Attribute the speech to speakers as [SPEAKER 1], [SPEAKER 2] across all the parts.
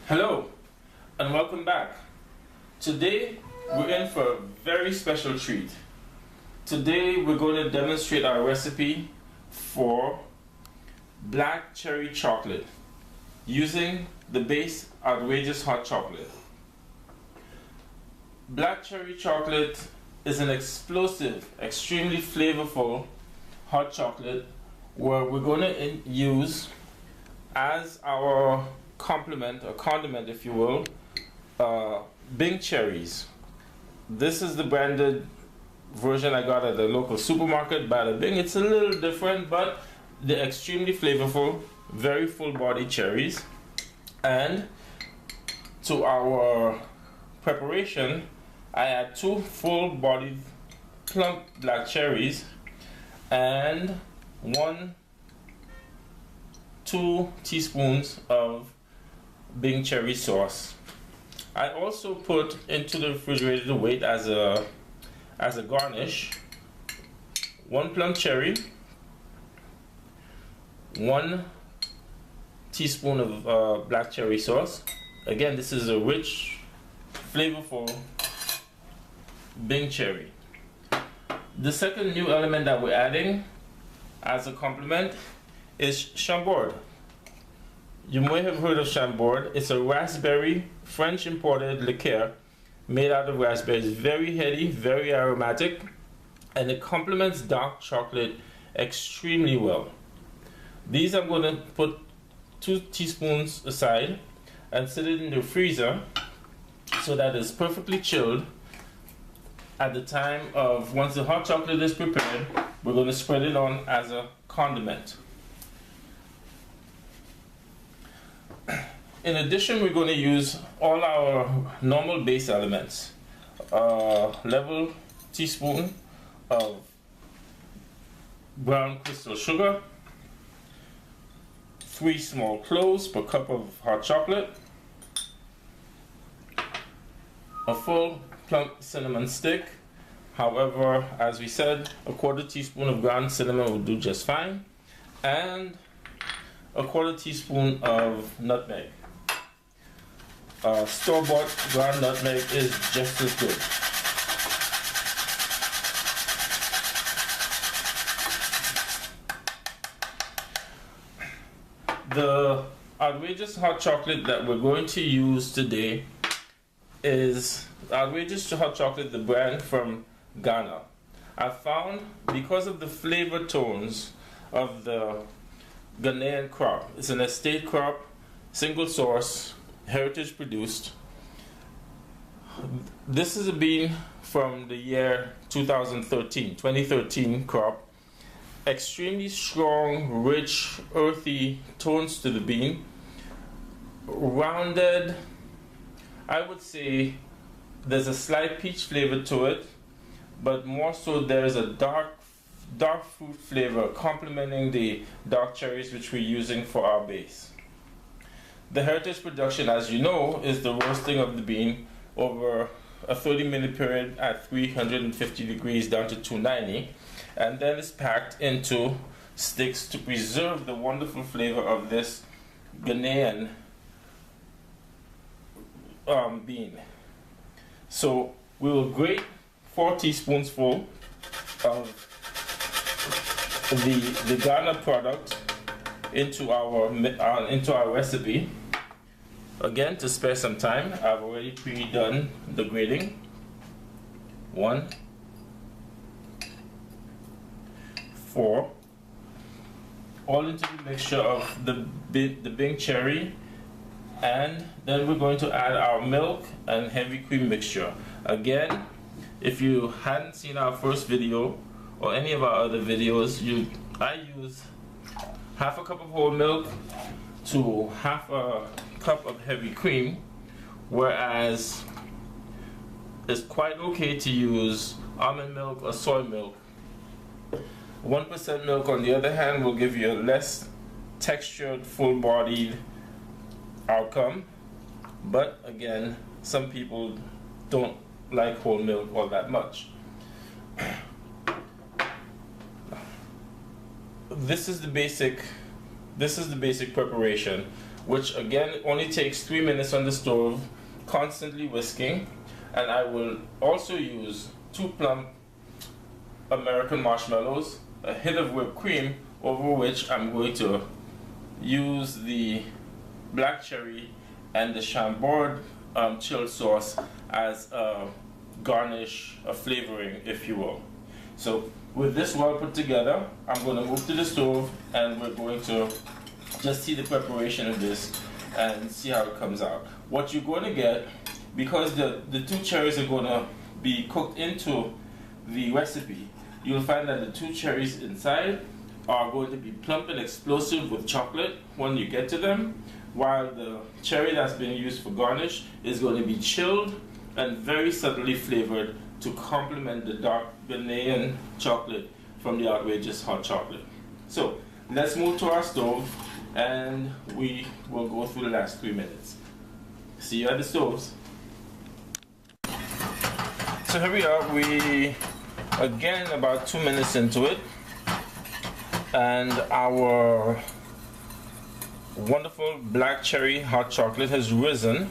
[SPEAKER 1] Hello and welcome back. Today we're in for a very special treat. Today we're going to demonstrate our recipe for black cherry chocolate using the base outrageous hot chocolate. Black cherry chocolate is an explosive, extremely flavorful hot chocolate where we're going to use as our complement or condiment, if you will, Bing cherries. This is the branded version I got at the local supermarket by the Bing. It's a little different, but they're extremely flavorful, very full-bodied cherries. And to our preparation, I add 2 full-bodied plump black cherries and 2 teaspoons of Bing cherry sauce. I also put into the refrigerator to wait as a garnish 1 plum cherry, 1 teaspoon of black cherry sauce. Again, this is a rich, flavorful Bing cherry. The second new element that we're adding as a complement is Chambord. You may have heard of Chambord. It's a raspberry, French imported liqueur made out of raspberries. Very heady, very aromatic, and it complements dark chocolate extremely well. These I'm going to put 2 teaspoons aside and set it in the freezer so that it's perfectly chilled. At the time of, once the hot chocolate is prepared, we're going to spread it on as a condiment. In addition, we're going to use all our normal base elements. Level teaspoon of brown crystal sugar, 3 small cloves per cup of hot chocolate, a full plump cinnamon stick. However, as we said, a 1/4 teaspoon of ground cinnamon will do just fine, and a 1/4 teaspoon of nutmeg. Store-bought ground nutmeg is just as good. The outrageous hot chocolate that we're going to use today is outrageous hot chocolate, the brand from Ghana. I found, because of the flavor tones of the Ghanaian crop, it's an estate crop, single source, heritage produced. This is a bean from the year 2013 crop. Extremely strong, rich, earthy tones to the bean. Rounded, I would say there's a slight peach flavor to it, but more so there's a dark fruit flavor complementing the dark cherries which we're using for our base. The heritage production, as you know, is the roasting of the bean over a 30-minute period at 350 degrees down to 290, and then it's packed into sticks to preserve the wonderful flavor of this Ghanaian bean. So we will grate 4 teaspoons full of the Ghana product into our recipe. Again, to spare some time, I've already pre-done the grating. 1, 4, all into the mixture of the Bing cherry, and then we're going to add our milk and heavy cream mixture. Again, if you hadn't seen our first video or any of our other videos, I use 1/2 cup of whole milk to 1/2 cup of heavy cream, whereas it's quite okay to use almond milk or soy milk. 1% milk, on the other hand, will give you a less textured, full-bodied outcome, but again, some people don't like whole milk all that much. This is the basic preparation. which again only takes 3 minutes on the stove, constantly whisking. And I will also use 2 plump American marshmallows, a hint of whipped cream, over which I'm going to use the black cherry and the Chambord chilled sauce as a garnish, a flavoring, if you will. So with this well put together, I'm going to move to the stove and we're going to just see the preparation of this and see how it comes out. What you're going to get, because the 2 cherries are going to be cooked into the recipe, you'll find that the 2 cherries inside are going to be plump and explosive with chocolate when you get to them, while the cherry that's been used for garnish is going to be chilled and very subtly flavored to complement the dark Ghanaian chocolate from the Outrageous Hot Chocolate. So let's move to our stove and we will go through the last 3 minutes. See you at the stoves. So here we are, we again about 2 minutes into it, and our wonderful black cherry hot chocolate has risen,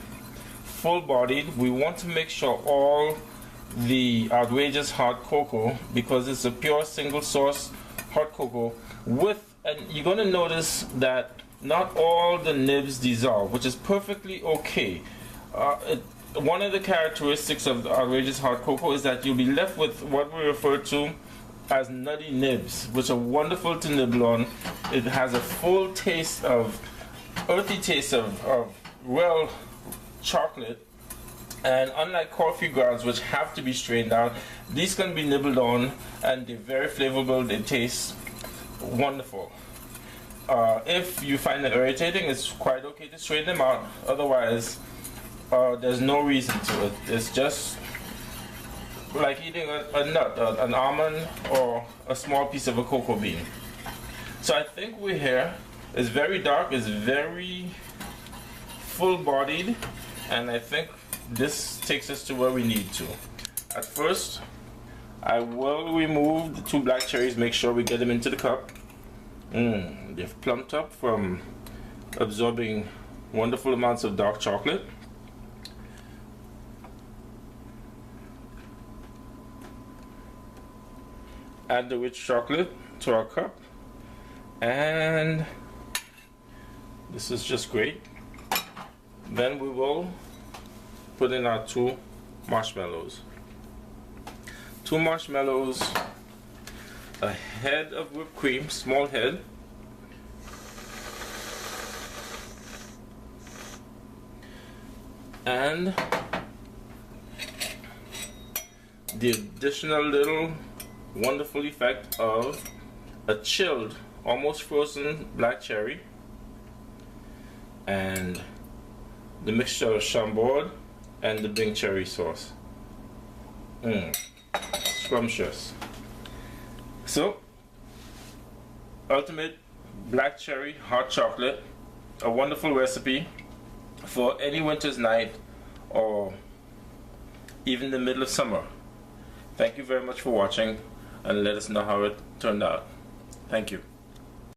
[SPEAKER 1] full-bodied. We want to make sure all the Outrageous hot cocoa, because it's a pure single source hot cocoa with, and you're going to notice that not all the nibs dissolve, which is perfectly okay. One of the characteristics of the Outrageous hot cocoa is that you'll be left with what we refer to as nutty nibs, which are wonderful to nibble on. It has a full taste of, earthy taste of real chocolate, and unlike coffee grounds, which have to be strained out, these can be nibbled on and they're very flavorful, they taste wonderful. If you find it irritating, it's quite okay to strain them out. Otherwise, there's no reason to it. It's just like eating a nut, an almond, or a small piece of a cocoa bean. So I think we're here. It's very dark, it's very full-bodied, and I think this takes us to where we need to. At first, I will remove the 2 black cherries, make sure we get them into the cup. They've plumped up from absorbing wonderful amounts of dark chocolate. Add the rich chocolate to our cup, and this is just great. Then we will put in our 2 marshmallows. 2 marshmallows, a head of whipped cream, small head, and the additional little wonderful effect of a chilled, almost frozen black cherry, and the mixture of Chambord and the Bing cherry sauce. Scrumptious. So, ultimate black cherry hot chocolate, a wonderful recipe for any winter's night or even the middle of summer. Thank you very much for watching, and let us know how it turned out. Thank you.